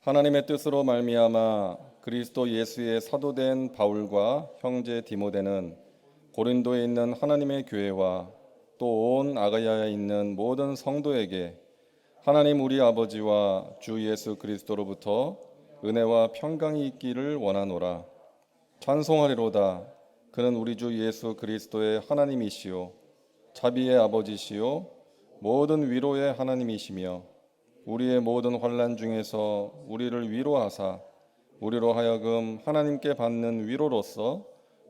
하나님의 뜻으로 말미암아 그리스도 예수의 사도된 바울과 형제 디모데는 고린도에 있는 하나님의 교회와 또 온 아가야에 있는 모든 성도에게 하나님 우리 아버지와 주 예수 그리스도로부터 은혜와 평강이 있기를 원하노라. 찬송하리로다. 그는 우리 주 예수 그리스도의 하나님이시요 자비의 아버지시요 모든 위로의 하나님이시며 우리의 모든 환난 중에서 우리를 위로하사 우리로 하여금 하나님께 받는 위로로서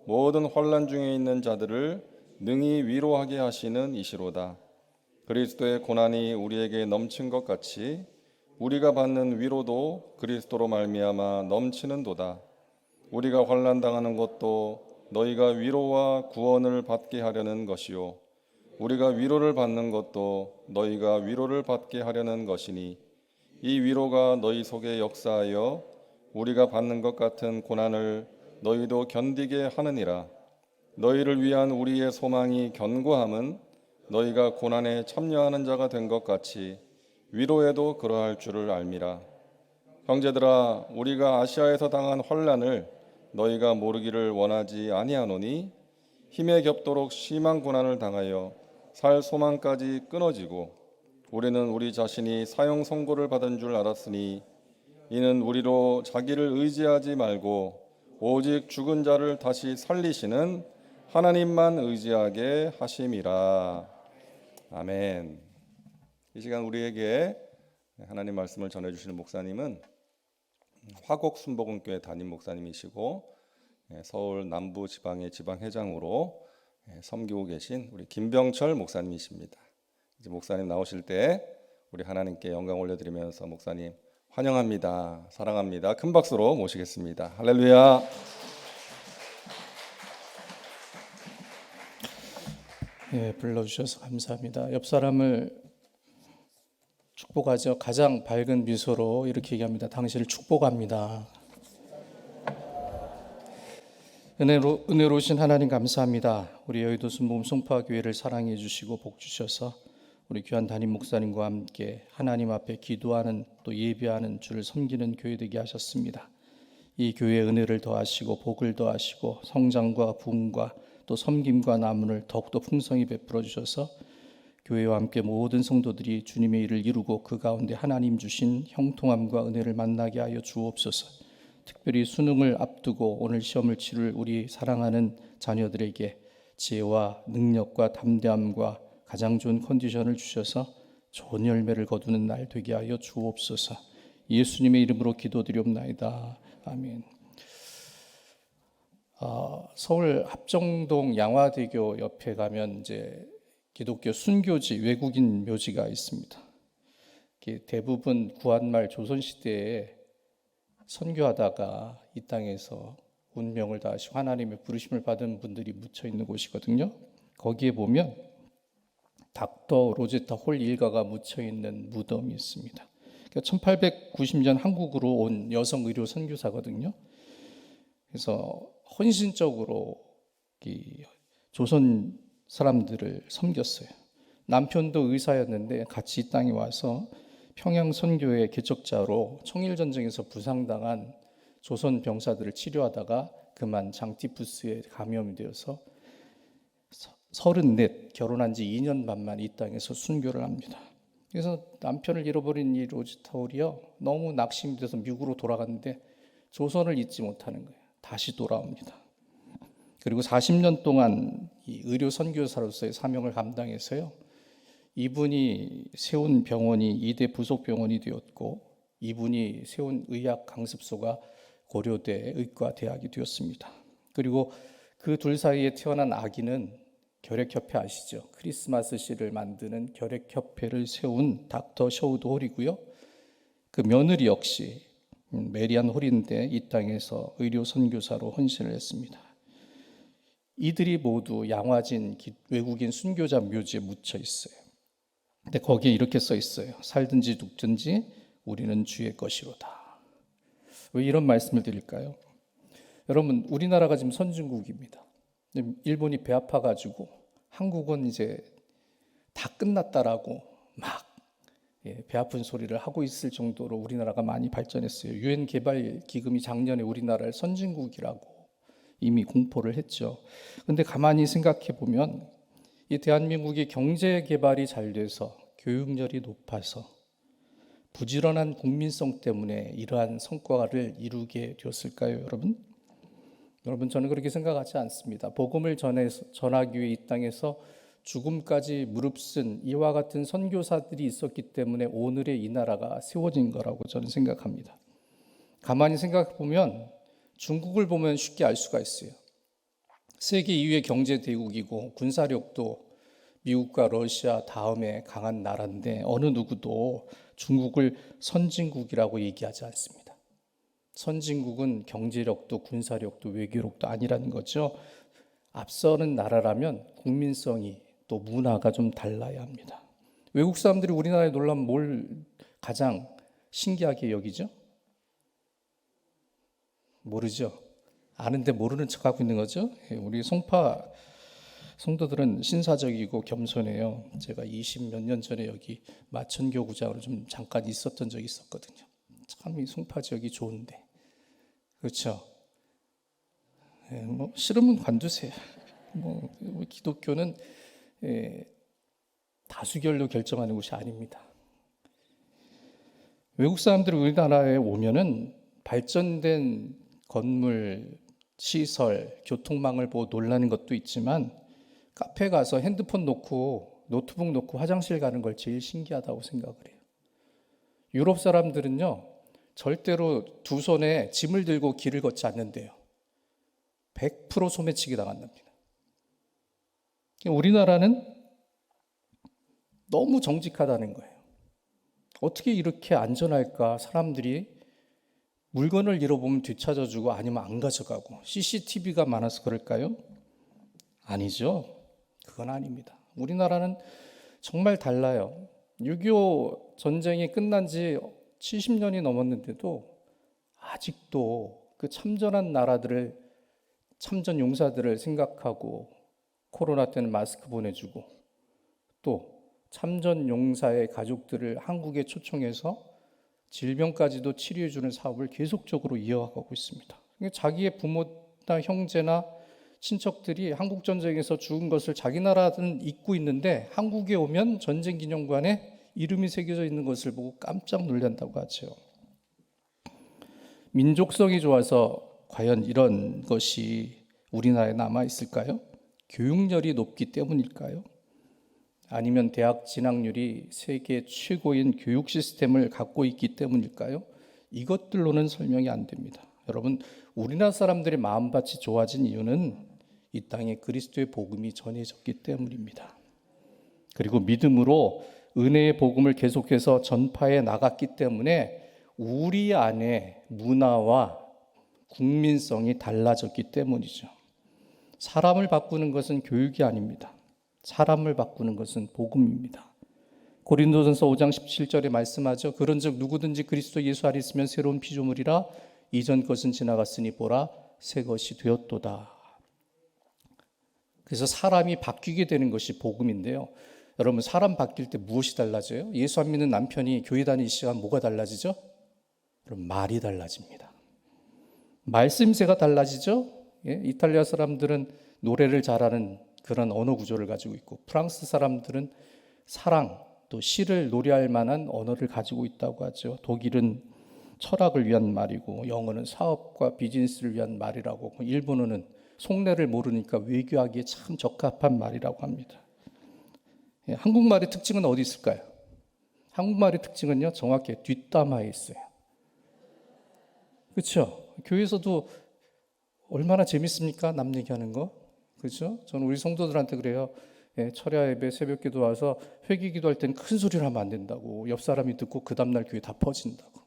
모든 환난 중에 있는 자들을 능히 위로하게 하시는 이시로다. 그리스도의 고난이 우리에게 넘친 것 같이 우리가 받는 위로도 그리스도로 말미암아 넘치는도다. 우리가 환난 당하는 것도 너희가 위로와 구원을 받게 하려는 것이요 우리가 위로를 받는 것도 너희가 위로를 받게 하려는 것이니 이 위로가 너희 속에 역사하여 우리가 받는 것 같은 고난을 너희도 견디게 하느니라. 너희를 위한 우리의 소망이 견고함은 너희가 고난에 참여하는 자가 된 것 같이 위로에도 그러할 줄을 알미라. 형제들아, 우리가 아시아에서 당한 환난을 너희가 모르기를 원하지 아니하노니 힘에 겹도록 심한 고난을 당하여 살 소망까지 끊어지고 우리는 우리 자신이 사형 선고를 받은 줄 알았으니 이는 우리로 자기를 의지하지 말고 오직 죽은 자를 다시 살리시는 하나님만 의지하게 하심이라. 아멘. 이 시간 우리에게 하나님 말씀을 전해주시는 목사님은 화곡 순복음교회 담임 목사님이시고 서울 남부 지방의 지방회장으로 섬기고 계신 우리 김병철 목사님이십니다. 이제 목사님 나오실 때 우리 하나님께 영광 올려드리면서 목사님 환영합니다. 사랑합니다. 큰 박수로 모시겠습니다. 할렐루야. 불러주셔서 감사합니다. 옆 사람을 축복하죠. 가장 밝은 미소로 이렇게 얘기합니다. 당신을 축복합니다. 은혜로우신 하나님 감사합니다. 우리 여의도 순복음 송파교회를 사랑해 주시고 복 주셔서 우리 귀한 담임 목사님과 함께 하나님 앞에 기도하는 또 예배하는 주를 섬기는 교회 되게 하셨습니다. 이 교회의 은혜를 더하시고 복을 더하시고 성장과 부흥과 또 섬김과 나눔을 더욱더 풍성히 베풀어 주셔서 교회와 함께 모든 성도들이 주님의 일을 이루고 그 가운데 하나님 주신 형통함과 은혜를 만나게 하여 주옵소서. 특별히 수능을 앞두고 오늘 시험을 치를 우리 사랑하는 자녀들에게 지혜와 능력과 담대함과 가장 좋은 컨디션을 주셔서 좋은 열매를 거두는 날 되게 하여 주옵소서. 예수님의 이름으로 기도드리옵나이다. 아멘. 서울 합정동 양화대교 옆에 가면 이제 기독교 순교지 외국인 묘지가 있습니다. 대부분 구한말 조선시대에 선교하다가 이 땅에서 운명을 다하시고 하나님의 부르심을 받은 분들이 묻혀 있는 곳이거든요. 거기에 보면 닥터 로제타 홀 일가가 묻혀 있는 무덤이 있습니다. 1890년 한국으로 온 여성 의료 선교사거든요. 그래서 헌신적으로 이 조선 사람들을 섬겼어요. 남편도 의사였는데 같이 이 땅에 와서 평양 선교의 개척자로 청일전쟁에서 부상당한 조선 병사들을 치료하다가 그만 장티푸스에 감염이 되어서 34 결혼한 지 2년 반만 이 땅에서 순교를 합니다. 그래서 남편을 잃어버린 이 로즈타울이요 너무 낙심이 돼서 미국으로 돌아갔는데 조선을 잊지 못하는 거예요. 다시 돌아옵니다. 그리고 40년 동안 이 의료 선교사로서의 사명을 감당해서요. 이분이 세운 병원이 2대 부속병원이 되었고 이분이 세운 의학 강습소가 고려대 의과대학이 되었습니다. 그리고 그 둘 사이에 태어난 아기는 결핵협회 아시죠? 크리스마스 씨를 만드는 결핵협회를 세운 닥터 셔우드 홀이고요. 그 며느리 역시 메리안 홀인데 이 땅에서 의료 선교사로 헌신을 했습니다. 이들이 모두 양화진 외국인 순교자 묘지에 묻혀 있어요. 근데 거기에 이렇게 써 있어요. 살든지 죽든지 우리는 주의 것이로다. 왜 이런 말씀을 드릴까요? 여러분, 우리나라가 지금 선진국입니다. 일본이 배 아파가지고 한국은 이제 다 끝났다라고 막 배 아픈 소리를 하고 있을 정도로 우리나라가 많이 발전했어요. 유엔 개발 기금이 작년에 우리나라를 선진국이라고 이미 공포를 했죠. 그런데 가만히 생각해 보면 이 대한민국이 경제 개발이 잘 돼서 교육열이 높아서 부지런한 국민성 때문에 이러한 성과를 이루게 되었을까요, 여러분? 여러분, 저는 그렇게 생각하지 않습니다. 복음을 전하기 위해 이 땅에서 죽음까지 무릅쓴 이와 같은 선교사들이 있었기 때문에 오늘의 이 나라가 세워진 거라고 저는 생각합니다. 가만히 생각해 보면 중국을 보면 쉽게 알 수가 있어요. 세계 2위의 경제 대국이고 군사력도 미국과 러시아 다음에 강한 나라인데 어느 누구도 중국을 선진국이라고 얘기하지 않습니다. 선진국은 경제력도 군사력도 외교력도 아니라는 거죠. 앞서는 나라라면 국민성이 또 문화가 좀 달라야 합니다. 외국 사람들이 우리나라에 놀라면 뭘 가장 신기하게 여기죠? 모르죠. 아는데 모르는 척하고 있는 거죠. 우리 송파 성도들은 신사적이고 겸손해요. 제가 20몇 년 전에 여기 마천교구장으로 좀 잠깐 있었던 적이 있었거든요. 참 이 송파 지역이 좋은데, 그렇죠? 뭐 싫으면 관두세요. 뭐 기독교는 다수결로 결정하는 곳이 아닙니다. 외국 사람들이 우리나라에 오면은 발전된 건물, 시설, 교통망을 보고 놀라는 것도 있지만 카페 가서 핸드폰 놓고 노트북 놓고 화장실 가는 걸 제일 신기하다고 생각을 해요. 유럽 사람들은요, 절대로 두 손에 짐을 들고 길을 걷지 않는데요. 100% 소매치기 당한답니다. 우리나라는 너무 정직하다는 거예요. 어떻게 이렇게 안전할까? 사람들이 물건을 잃어보면 되찾아주고 아니면 안 가져가고 CCTV가 많아서 그럴까요? 아니죠. 그건 아닙니다. 우리나라는 정말 달라요. 6.25 전쟁이 끝난 지 70년이 넘었는데도 아직도 그 참전한 나라들을, 참전 용사들을 생각하고 코로나 때는 마스크 보내주고 또 참전 용사의 가족들을 한국에 초청해서 질병까지도 치료해주는 사업을 계속적으로 이어가고 있습니다. 자기의 부모나 형제나 친척들이 한국전쟁에서 죽은 것을 자기 나라는 잊고 있는데 한국에 오면 전쟁기념관에 이름이 새겨져 있는 것을 보고 깜짝 놀란다고 하죠. 민족성이 좋아서 과연 이런 것이 우리나라에 남아있을까요? 교육열이 높기 때문일까요? 아니면 대학 진학률이 세계 최고인 교육 시스템을 갖고 있기 때문일까요? 이것들로는 설명이 안 됩니다. 여러분, 우리나라 사람들의 마음밭이 좋아진 이유는 이 땅에 그리스도의 복음이 전해졌기 때문입니다. 그리고 믿음으로 은혜의 복음을 계속해서 전파해 나갔기 때문에 우리 안에 문화와 국민성이 달라졌기 때문이죠. 사람을 바꾸는 것은 교육이 아닙니다. 사람을 바꾸는 것은 복음입니다. 고린도전서 5장 17절에 말씀하죠. 그런즉 누구든지 그리스도 예수 안에 있으면 새로운 피조물이라 이전 것은 지나갔으니 보라 새 것이 되었도다. 그래서 사람이 바뀌게 되는 것이 복음인데요. 여러분, 사람 바뀔 때 무엇이 달라져요? 예수 안 믿는 남편이 교회 다니기 시작하면 뭐가 달라지죠? 여러분, 말이 달라집니다. 말씀새가 달라지죠? 예? 이탈리아 사람들은 노래를 잘하는 그런 언어 구조를 가지고 있고 프랑스 사람들은 사랑 또 시를 노래할 만한 언어를 가지고 있다고 하죠. 독일은 철학을 위한 말이고 영어는 사업과 비즈니스를 위한 말이라고, 일본어는 속내를 모르니까 외교하기에 참 적합한 말이라고 합니다. 예, 한국말의 특징은 어디 있을까요? 한국말의 특징은요, 정확히 뒷담화에 있어요. 그렇죠? 교회에서도 얼마나 재밌습니까? 남 얘기하는 거. 그렇죠? 저는 우리 성도들한테 그래요. 예, 철야 예배 새벽 기도 와서 회개 기도할 때는 큰 소리를 하면 안 된다고. 옆 사람이 듣고 그 다음날 교회 다 퍼진다고.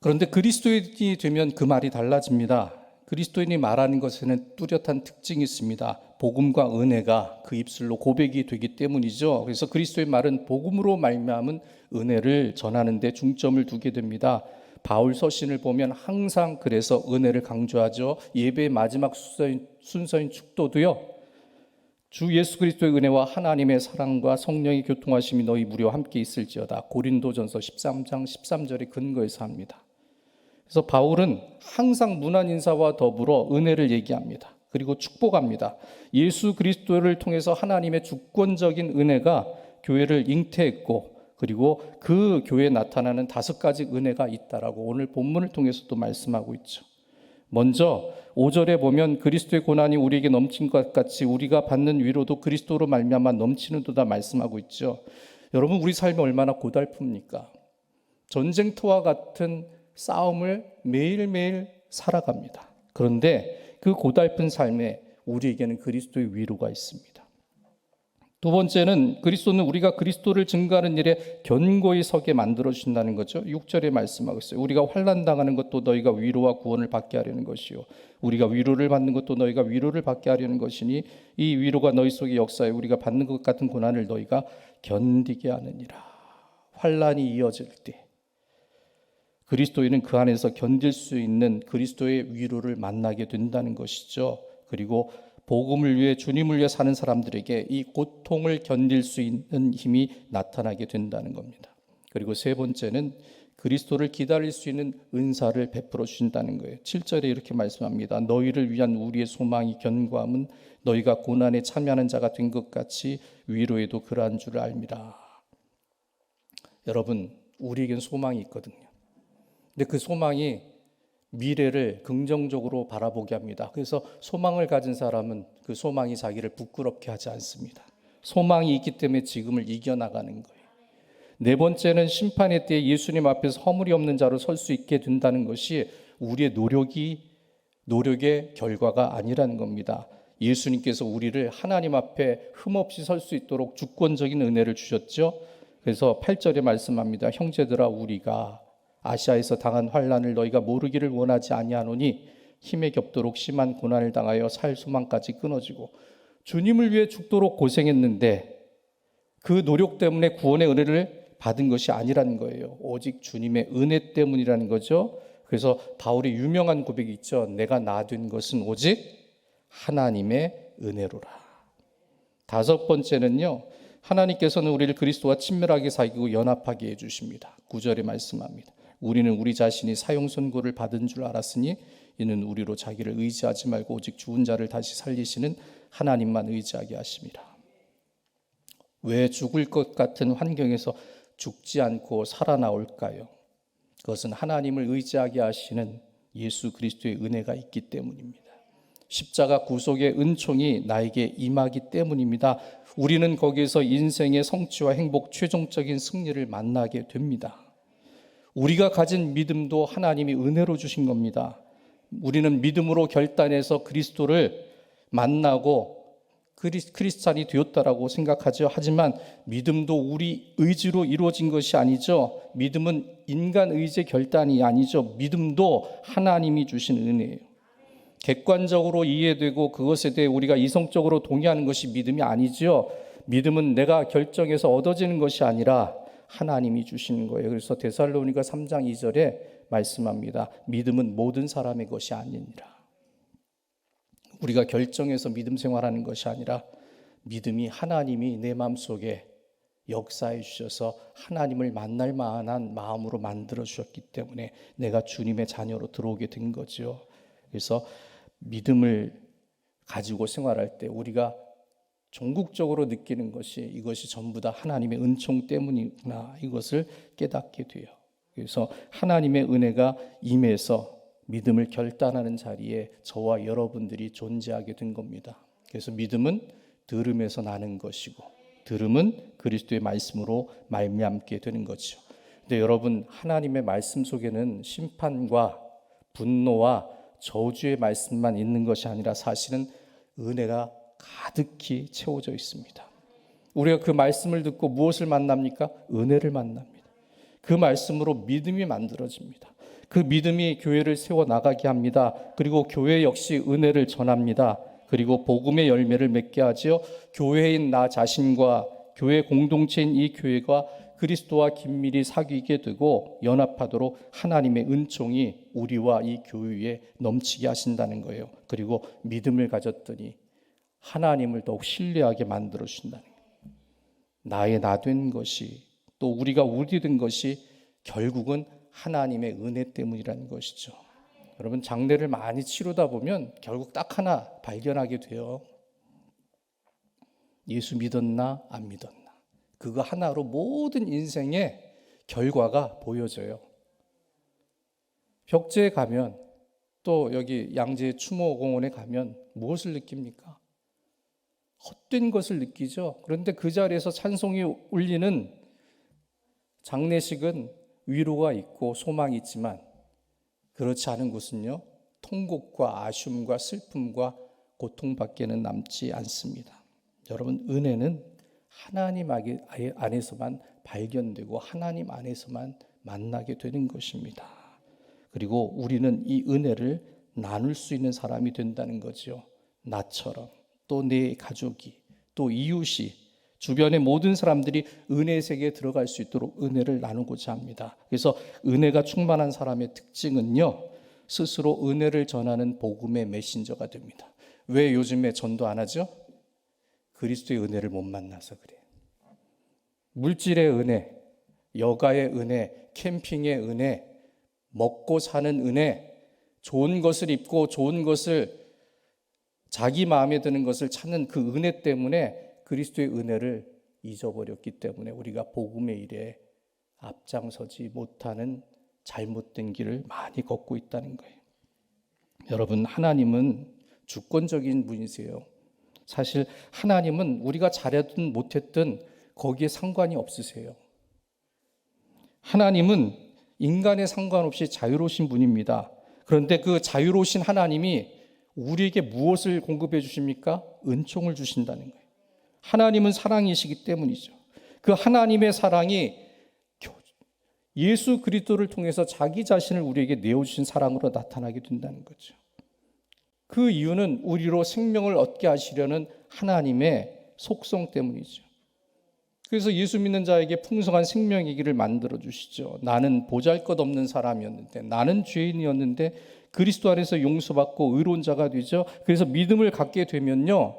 그런데 그리스도인이 되면 그 말이 달라집니다. 그리스도인이 말하는 것에는 뚜렷한 특징이 있습니다. 복음과 은혜가 그 입술로 고백이 되기 때문이죠. 그래서 그리스도의 말은 복음으로 말미암은 은혜를 전하는 데 중점을 두게 됩니다. 바울 서신을 보면 항상 그래서 은혜를 강조하죠. 예배의 마지막 순서인 축도도요, 주 예수 그리스도의 은혜와 하나님의 사랑과 성령의 교통하심이 너희 무리와 함께 있을지어다. 고린도전서 13장 13절의 근거에서 합니다. 그래서 바울은 항상 문안 인사와 더불어 은혜를 얘기합니다. 그리고 축복합니다. 예수 그리스도를 통해서 하나님의 주권적인 은혜가 교회를 잉태했고, 그리고 그 교회에 나타나는 5가지 은혜가 있다라고 오늘 본문을 통해서도 말씀하고 있죠. 먼저 5절에 보면 그리스도의 고난이 우리에게 넘친 것 같이 우리가 받는 위로도 그리스도로 말미암아 넘치는도다 말씀하고 있죠. 여러분, 우리 삶이 얼마나 고달픕니까? 전쟁터와 같은 싸움을 매일매일 살아갑니다. 그런데 그 고달픈 삶에 우리에게는 그리스도의 위로가 있습니다. 두 번째는 그리스도는 우리가 그리스도를 증거하는 일에 견고히 서게 만들어 주신다는 거죠. 6절에 말씀하고 있어요. 우리가 환난 당하는 것도 너희가 위로와 구원을 받게 하려는 것이요, 우리가 위로를 받는 것도 너희가 위로를 받게 하려는 것이니 이 위로가 너희 속에 역사해 우리가 받는 것 같은 고난을 너희가 견디게 하느니라. 환난이 이어질 때 그리스도인은 그 안에서 견딜 수 있는 그리스도의 위로를 만나게 된다는 것이죠. 그리고 복음을 위해, 주님을 위해 사는 사람들에게 이 고통을 견딜 수 있는 힘이 나타나게 된다는 겁니다. 그리고 세 번째는 그리스도를 기다릴 수 있는 은사를 베풀어 주신다는 거예요. 7절에 이렇게 말씀합니다. 너희를 위한 우리의 소망이 견고함은 너희가 고난에 참여하는 자가 된 것 같이 위로에도 그러한 줄 알미라. 여러분, 우리에겐 소망이 있거든요. 근데 그 소망이 미래를 긍정적으로 바라보게 합니다. 그래서 소망을 가진 사람은 그 소망이 자기를 부끄럽게 하지 않습니다. 소망이 있기 때문에 지금을 이겨나가는 거예요. 네 번째는 심판의 때에 예수님 앞에서 허물이 없는 자로 설 수 있게 된다는 것이 우리의 노력의 결과가 아니라는 겁니다. 예수님께서 우리를 하나님 앞에 흠없이 설 수 있도록 주권적인 은혜를 주셨죠. 그래서 8절에 말씀합니다. 형제들아, 우리가 아시아에서 당한 환난을 너희가 모르기를 원하지 아니하노니 힘에 겹도록 심한 고난을 당하여 살 소망까지 끊어지고, 주님을 위해 죽도록 고생했는데 그 노력 때문에 구원의 은혜를 받은 것이 아니라는 거예요. 오직 주님의 은혜 때문이라는 거죠. 그래서 바울의 유명한 고백이 있죠. 내가 나 된 것은 오직 하나님의 은혜로라. 다섯 번째는요, 하나님께서는 우리를 그리스도와 친밀하게 사귀고 연합하게 해주십니다. 9절에 말씀합니다. 우리는 우리 자신이 사형 선고를 받은 줄 알았으니 이는 우리로 자기를 의지하지 말고 오직 죽은 자를 다시 살리시는 하나님만 의지하게 하심이라. 왜 죽을 것 같은 환경에서 죽지 않고 살아나올까요? 그것은 하나님을 의지하게 하시는 예수 그리스도의 은혜가 있기 때문입니다. 십자가 구속의 은총이 나에게 임하기 때문입니다. 우리는 거기에서 인생의 성취와 행복, 최종적인 승리를 만나게 됩니다. 우리가 가진 믿음도 하나님이 은혜로 주신 겁니다. 우리는 믿음으로 결단해서 그리스도를 만나고 크리스찬이 되었다라고 생각하죠. 하지만 믿음도 우리 의지로 이루어진 것이 아니죠. 믿음은 인간 의지의 결단이 아니죠. 믿음도 하나님이 주신 은혜예요. 객관적으로 이해되고 그것에 대해 우리가 이성적으로 동의하는 것이 믿음이 아니죠. 믿음은 내가 결정해서 얻어지는 것이 아니라 하나님이 주시는 거예요. 그래서 데살로니가 3장 2절에 말씀합니다. 믿음은 모든 사람의 것이 아니니라. 우리가 결정해서 믿음 생활하는 것이 아니라 믿음이 하나님이 내 마음속에 역사해 주셔서 하나님을 만날 만한 마음으로 만들어 주셨기 때문에 내가 주님의 자녀로 들어오게 된 거죠. 그래서 믿음을 가지고 생활할 때 우리가 종국적으로 느끼는 것이 이것이 전부 다 하나님의 은총 때문이구나, 이것을 깨닫게 돼요. 그래서 하나님의 은혜가 임해서 믿음을 결단하는 자리에 저와 여러분들이 존재하게 된 겁니다. 그래서 믿음은 들음에서 나는 것이고 들음은 그리스도의 말씀으로 말미암게 되는 거죠. 근데 여러분, 하나님의 말씀 속에는 심판과 분노와 저주의 말씀만 있는 것이 아니라 사실은 은혜가 가득히 채워져 있습니다. 우리가 그 말씀을 듣고 무엇을 만납니까? 은혜를 만납니다. 그 말씀으로 믿음이 만들어집니다. 그 믿음이 교회를 세워나가게 합니다. 그리고 교회 역시 은혜를 전합니다. 그리고 복음의 열매를 맺게 하지요. 교회인 나 자신과 교회 공동체인 이 교회가 그리스도와 긴밀히 사귀게 되고 연합하도록 하나님의 은총이 우리와 이 교회에 넘치게 하신다는 거예요. 그리고 믿음을 가졌더니 하나님을 더욱 신뢰하게 만들어 주신다는 거예요. 나의 나 된 것이, 또 우리가 우리 된 것이 결국은 하나님의 은혜 때문이라는 것이죠. 여러분, 장례를 많이 치르다 보면 결국 딱 하나 발견하게 돼요. 예수 믿었나 안 믿었나, 그거 하나로 모든 인생의 결과가 보여져요. 벽제에 가면, 또 여기 양재 추모공원에 가면 무엇을 느낍니까? 헛된 것을 느끼죠. 그런데 그 자리에서 찬송이 울리는 장례식은 위로가 있고 소망이 있지만, 그렇지 않은 곳은요, 통곡과 아쉬움과 슬픔과 고통밖에는 남지 않습니다. 여러분, 은혜는 하나님 안에서만 발견되고 하나님 안에서만 만나게 되는 것입니다. 그리고 우리는 이 은혜를 나눌 수 있는 사람이 된다는 거죠. 나처럼, 또 내 가족이, 또 이웃이, 주변의 모든 사람들이 은혜의 세계에 들어갈 수 있도록 은혜를 나누고자 합니다. 그래서 은혜가 충만한 사람의 특징은요, 스스로 은혜를 전하는 복음의 메신저가 됩니다. 왜 요즘에 전도 안 하죠? 그리스도의 은혜를 못 만나서 그래요. 물질의 은혜, 여가의 은혜, 캠핑의 은혜, 먹고 사는 은혜, 좋은 것을 입고 좋은 것을, 자기 마음에 드는 것을 찾는 그 은혜 때문에 그리스도의 은혜를 잊어버렸기 때문에 우리가 복음의 일에 앞장서지 못하는 잘못된 길을 많이 걷고 있다는 거예요. 여러분, 하나님은 주권적인 분이세요. 사실 하나님은 우리가 잘했든 못했든 거기에 상관이 없으세요. 하나님은 인간에 상관없이 자유로우신 분입니다. 그런데 그 자유로우신 하나님이 우리에게 무엇을 공급해 주십니까? 은총을 주신다는 거예요. 하나님은 사랑이시기 때문이죠. 그 하나님의 사랑이 예수 그리스도를 통해서 자기 자신을 우리에게 내어주신 사랑으로 나타나게 된다는 거죠. 그 이유는 우리로 생명을 얻게 하시려는 하나님의 속성 때문이죠. 그래서 예수 믿는 자에게 풍성한 생명의 길을 만들어 주시죠. 나는 보잘것없는 사람이었는데, 나는 죄인이었는데 그리스도 안에서 용서받고 의로운 자가 되죠. 그래서 믿음을 갖게 되면요,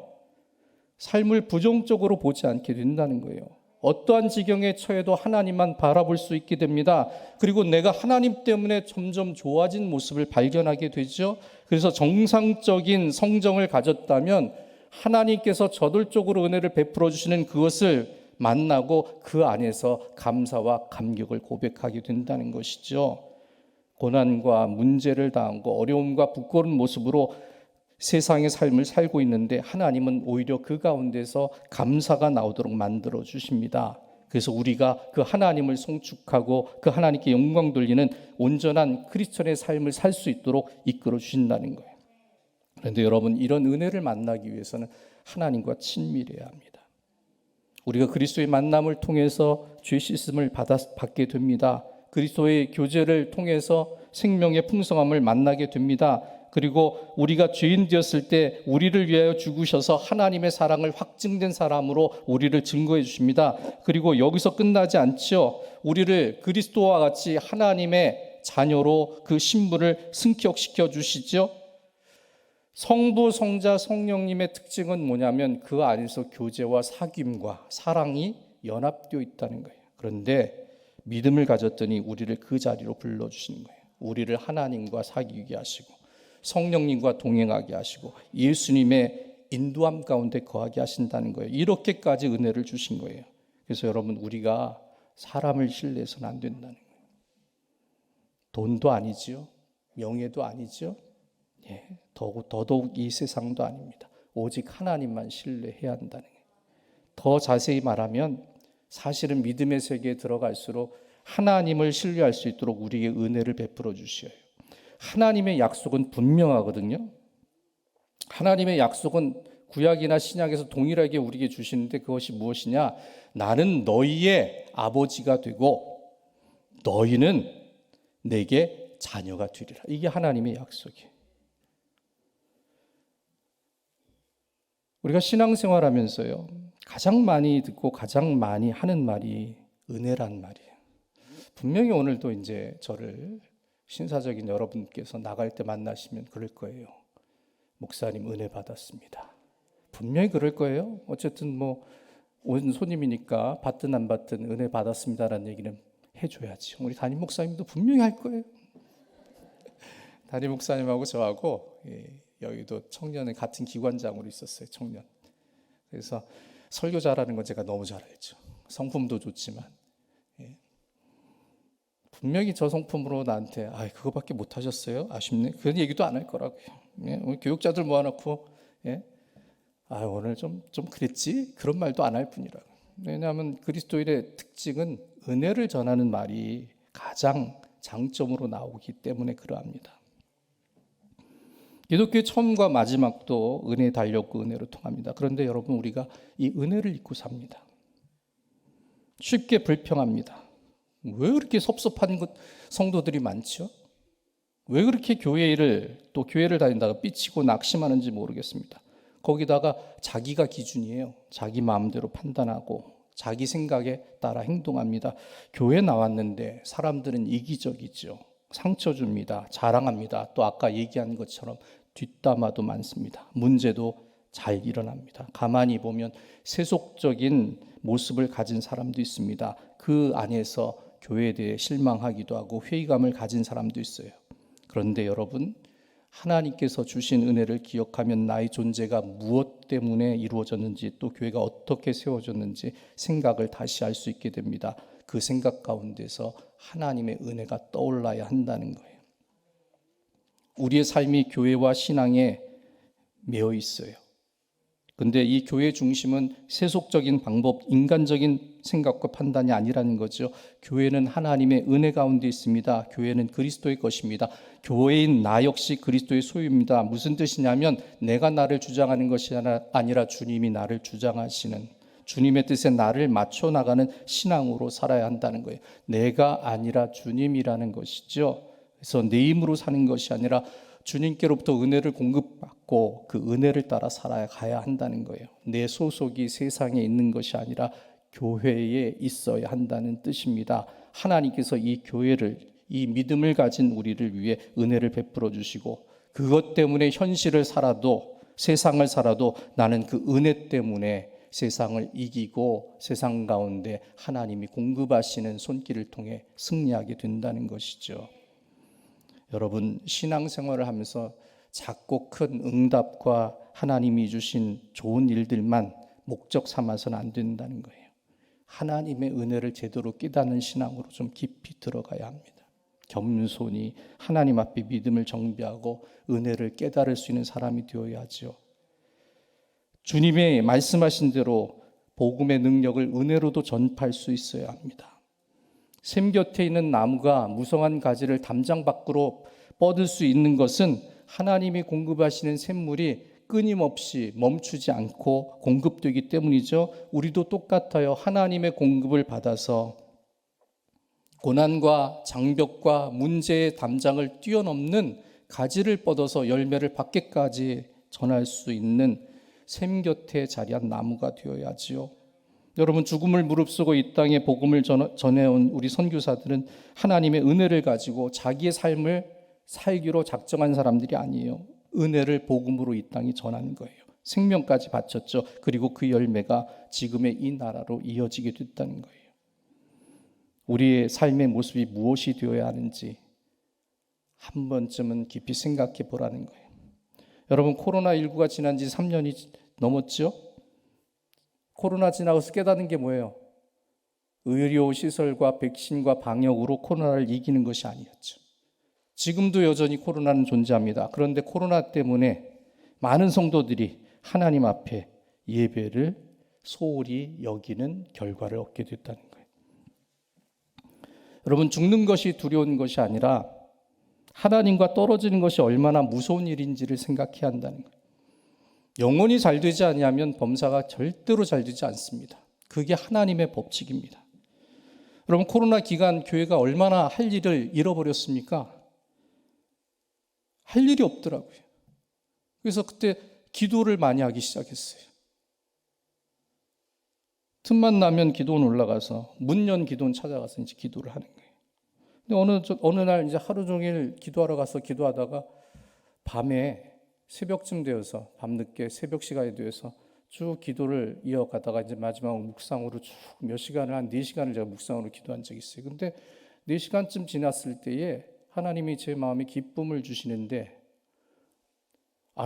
삶을 부정적으로 보지 않게 된다는 거예요. 어떠한 지경에 처해도 하나님만 바라볼 수 있게 됩니다. 그리고 내가 하나님 때문에 점점 좋아진 모습을 발견하게 되죠. 그래서 정상적인 성정을 가졌다면 하나님께서 저돌적으로 은혜를 베풀어 주시는 그것을 만나고 그 안에서 감사와 감격을 고백하게 된다는 것이죠. 고난과 문제를 당하고 어려움과 부끄러운 모습으로 세상의 삶을 살고 있는데 하나님은 오히려 그 가운데서 감사가 나오도록 만들어 주십니다. 그래서 우리가 그 하나님을 송축하고 그 하나님께 영광 돌리는 온전한 크리스천의 삶을 살 수 있도록 이끌어 주신다는 거예요. 그런데 여러분, 이런 은혜를 만나기 위해서는 하나님과 친밀해야 합니다. 우리가 그리스도의 만남을 통해서 죄 씻음을 받게 됩니다. 그리스도의 교제를 통해서 생명의 풍성함을 만나게 됩니다. 그리고 우리가 죄인 되었을 때 우리를 위하여 죽으셔서 하나님의 사랑을 확증된 사람으로 우리를 증거해 주십니다. 그리고 여기서 끝나지 않죠. 우리를 그리스도와 같이 하나님의 자녀로 그 신분을 승격시켜 주시죠. 성부, 성자, 성령님의 특징은 뭐냐면 그 안에서 교제와 사귐과 사랑이 연합되어 있다는 거예요. 그런데 믿음을 가졌더니 우리를 그 자리로 불러주시는 거예요. 우리를 하나님과 사귀게 하시고 성령님과 동행하게 하시고 예수님의 인도함 가운데 거하게 하신다는 거예요. 이렇게까지 은혜를 주신 거예요. 그래서 여러분, 우리가 사람을 신뢰해서는 안 된다는 거예요. 돈도 아니죠. 명예도 아니죠. 더더욱 이 세상도 아닙니다. 오직 하나님만 신뢰해야 한다는 거예요. 더 자세히 말하면 사실은 믿음의 세계에 들어갈수록 하나님을 신뢰할 수 있도록 우리에게 은혜를 베풀어 주셔요. 하나님의 약속은 분명하거든요. 하나님의 약속은 구약이나 신약에서 동일하게 우리에게 주시는데 그것이 무엇이냐? 나는 너희의 아버지가 되고 너희는 내게 자녀가 되리라. 이게 하나님의 약속이에요. 우리가 신앙생활하면서요, 가장 많이 듣고 가장 많이 하는 말이 은혜란 말이에요. 분명히 오늘도 이제 저를 신사적인 여러분께서 나갈 때 만나시면 그럴 거예요. 목사님, 은혜 받았습니다. 분명히 그럴 거예요. 어쨌든 뭐 온 손님이니까 받든 안 받든 은혜 받았습니다라는 얘기는 해줘야지. 우리 담임 목사님도 분명히 할 거예요. 담임 목사님하고 저하고 여의도 청년의 같은 기관장으로 있었어요. 청년. 그래서 설교 잘하는 건 제가 너무 잘 알죠. 성품도 좋지만 분명히 저 성품으로 나한테 그거밖에 못 하셨어요? 아쉽네. 그런 얘기도 안 할 거라고요. 우리 교육자들 모아놓고 오늘 좀 그랬지? 그런 말도 안 할 뿐이라고. 왜냐하면 그리스도인의 특징은 은혜를 전하는 말이 가장 장점으로 나오기 때문에 그러합니다. 기독교의 처음과 마지막도 은혜의 달렸고 은혜로 통합니다. 그런데 여러분, 우리가 이 은혜를 잊고 삽니다. 쉽게 불평합니다. 왜 그렇게 섭섭한 성도들이 많죠? 왜 그렇게 교회를 다닌다가 삐치고 낙심하는지 모르겠습니다. 거기다가 자기가 기준이에요. 자기 마음대로 판단하고 자기 생각에 따라 행동합니다. 교회 나왔는데 사람들은 이기적이죠. 상처 줍니다. 자랑합니다. 또 아까 얘기한 것처럼 뒷담화도 많습니다. 문제도 잘 일어납니다. 가만히 보면 세속적인 모습을 가진 사람도 있습니다. 그 안에서 교회에 대해 실망하기도 하고 회의감을 가진 사람도 있어요. 그런데 여러분, 하나님께서 주신 은혜를 기억하면 나의 존재가 무엇 때문에 이루어졌는지, 또 교회가 어떻게 세워졌는지 생각을 다시 할 수 있게 됩니다. 그 생각 가운데서 하나님의 은혜가 떠올라야 한다는 거예요. 우리의 삶이 교회와 신앙에 매여 있어요. 근데 이 교회 중심은 세속적인 방법, 인간적인 생각과 판단이 아니라는 거죠. 교회는 하나님의 은혜 가운데 있습니다. 교회는 그리스도의 것입니다. 교회인 나 역시 그리스도의 소유입니다. 무슨 뜻이냐면 내가 나를 주장하는 것이 아니라 주님이 나를 주장하시는, 주님의 뜻에 나를 맞춰 나가는 신앙으로 살아야 한다는 거예요. 내가 아니라 주님이라는 것이죠. 그래서 내 힘으로 사는 것이 아니라 주님께로부터 은혜를 공급받고 그 은혜를 따라 살아가야 한다는 거예요. 내 소속이 세상에 있는 것이 아니라 교회에 있어야 한다는 뜻입니다. 하나님께서 이 교회를, 이 믿음을 가진 우리를 위해 은혜를 베풀어 주시고, 그것 때문에 현실을 살아도, 세상을 살아도 나는 그 은혜 때문에 세상을 이기고 세상 가운데 하나님이 공급하시는 손길을 통해 승리하게 된다는 것이죠. 여러분, 신앙생활을 하면서 작고 큰 응답과 하나님이 주신 좋은 일들만 목적 삼아서는 안 된다는 거예요. 하나님의 은혜를 제대로 깨닫는 신앙으로 좀 깊이 들어가야 합니다. 겸손히 하나님 앞에 믿음을 정비하고 은혜를 깨달을 수 있는 사람이 되어야죠. 주님의 말씀하신 대로 복음의 능력을 은혜로도 전파할 수 있어야 합니다. 샘 곁에 있는 나무가 무성한 가지를 담장 밖으로 뻗을 수 있는 것은 하나님이 공급하시는 샘물이 끊임없이 멈추지 않고 공급되기 때문이죠. 우리도 똑같아요. 하나님의 공급을 받아서 고난과 장벽과 문제의 담장을 뛰어넘는 가지를 뻗어서 열매를 받기까지 전할 수 있는 샘 곁에 자리한 나무가 되어야지요. 여러분, 죽음을 무릅쓰고 이 땅에 복음을 전해온 우리 선교사들은 하나님의 은혜를 가지고 자기의 삶을 살기로 작정한 사람들이 아니에요. 은혜를 복음으로 이 땅에 전하는 거예요. 생명까지 바쳤죠. 그리고 그 열매가 지금의 이 나라로 이어지게 됐다는 거예요. 우리의 삶의 모습이 무엇이 되어야 하는지 한 번쯤은 깊이 생각해 보라는 거예요. 여러분, 코로나19가 지난 지 3년이 넘었죠? 코로나 지나서 깨닫는 게 뭐예요? 의료시설과 백신과 방역으로 코로나를 이기는 것이 아니었죠. 지금도 여전히 코로나는 존재합니다. 그런데 코로나 때문에 많은 성도들이 하나님 앞에 예배를 소홀히 여기는 결과를 얻게 됐다는 거예요. 여러분, 죽는 것이 두려운 것이 아니라 하나님과 떨어지는 것이 얼마나 무서운 일인지를 생각해야 한다는 거예요. 영혼이 잘 되지 아니하면 범사가 절대로 잘 되지 않습니다. 그게 하나님의 법칙입니다. 여러분, 코로나 기간 교회가 얼마나 할 일을 잃어버렸습니까? 할 일이 없더라고요. 그래서 그때 기도를 많이 하기 시작했어요. 틈만 나면 기도원 올라가서 문연 기도원 찾아가서 이제 기도를 하는 거예요. 근데 어느 날 이제 하루 종일 기도하러 가서 기도하다가 밤에 새벽쯤 되어서, 밤늦게 새벽 시간이 되어서 쭉 기도를 이어가다가 이제 마지막 묵상으로 쭉 몇 시간을 한 4시간을 제가 묵상으로 기도한 적이 있어요. 근데 4시간쯤 지났을 때에 하나님이 제 마음에 기쁨을 주시는데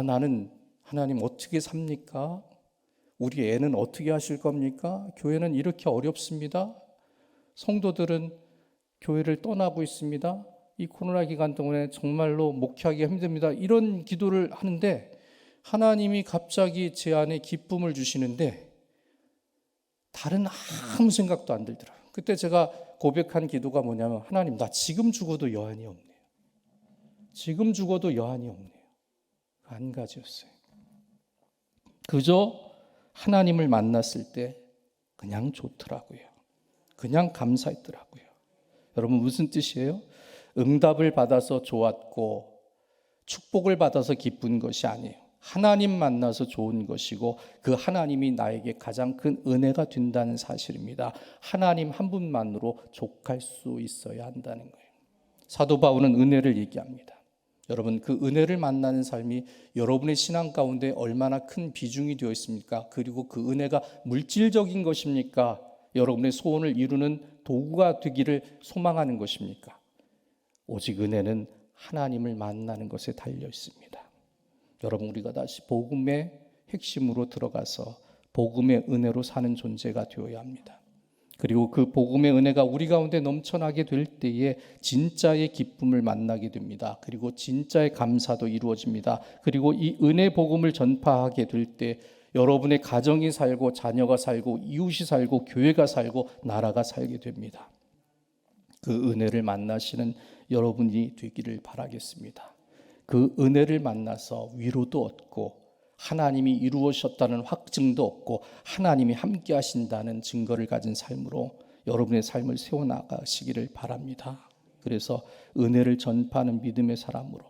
나는 하나님 어떻게 삽니까? 우리 애는 어떻게 하실 겁니까? 교회는 이렇게 어렵습니다. 성도들은 교회를 떠나고 있습니다. 이 코로나 기간 동안에 정말로 목회하기가 힘듭니다. 이런 기도를 하는데 하나님이 갑자기 제 안에 기쁨을 주시는데 다른 아무 생각도 안 들더라고요. 그때 제가 고백한 기도가 뭐냐면 하나님 나 지금 죽어도 여한이 없네요. 지금 죽어도 여한이 없네요. 한 가지였어요. 그저 하나님을 만났을 때 그냥 좋더라고요. 그냥 감사했더라고요. 여러분 무슨 뜻이에요? 응답을 받아서 좋았고 축복을 받아서 기쁜 것이 아니에요. 하나님 만나서 좋은 것이고 그 하나님이 나에게 가장 큰 은혜가 된다는 사실입니다. 하나님 한 분만으로 족할 수 있어야 한다는 거예요. 사도 바울은 은혜를 얘기합니다. 여러분 그 은혜를 만나는 삶이 여러분의 신앙 가운데 얼마나 큰 비중이 되어 있습니까? 그리고 그 은혜가 물질적인 것입니까? 여러분의 소원을 이루는 도구가 되기를 소망하는 것입니까? 오직 은혜는 하나님을 만나는 것에 달려 있습니다. 여러분 우리가 다시 복음의 핵심으로 들어가서 복음의 은혜로 사는 존재가 되어야 합니다. 그리고 그 복음의 은혜가 우리 가운데 넘쳐나게 될 때에 진짜의 기쁨을 만나게 됩니다. 그리고 진짜의 감사도 이루어집니다. 그리고 이 은혜 복음을 전파하게 될 때 여러분의 가정이 살고 자녀가 살고 이웃이 살고 교회가 살고 나라가 살게 됩니다. 그 은혜를 만나시는 여러분이 되기를 바라겠습니다. 그 은혜를 만나서 위로도 얻고 하나님이 이루어셨다는 확증도 얻고 하나님이 함께 하신다는 증거를 가진 삶으로 여러분의 삶을 세워나가시기를 바랍니다. 그래서 은혜를 전파하는 믿음의 사람으로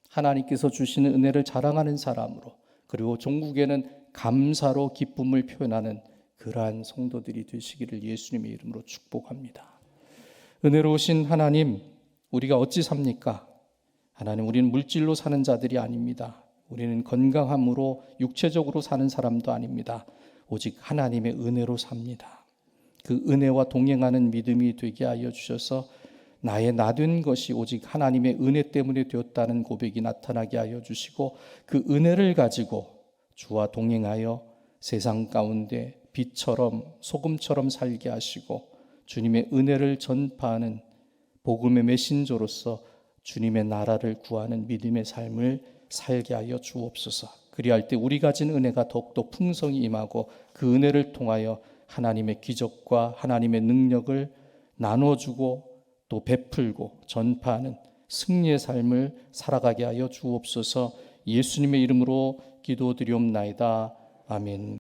하나님께서 주시는 은혜를 자랑하는 사람으로 그리고 종국에는 감사로 기쁨을 표현하는 그러한 성도들이 되시기를 예수님의 이름으로 축복합니다. 은혜로우신 하나님, 우리가 어찌 삽니까? 하나님, 우리는 물질로 사는 자들이 아닙니다. 우리는 건강함으로 육체적으로 사는 사람도 아닙니다. 오직 하나님의 은혜로 삽니다. 그 은혜와 동행하는 믿음이 되게 하여 주셔서 나의 나된 것이 오직 하나님의 은혜 때문에 되었다는 고백이 나타나게 하여 주시고 그 은혜를 가지고 주와 동행하여 세상 가운데 빛처럼 소금처럼 살게 하시고 주님의 은혜를 전파하는 복음의 메신저로서 주님의 나라를 구하는 믿음의 삶을 살게 하여 주옵소서. 그리할 때 우리 가진 은혜가 더욱더 풍성히 임하고 그 은혜를 통하여 하나님의 기적과 하나님의 능력을 나눠주고 또 베풀고 전파하는 승리의 삶을 살아가게 하여 주옵소서. 예수님의 이름으로 기도드리옵나이다. 아멘.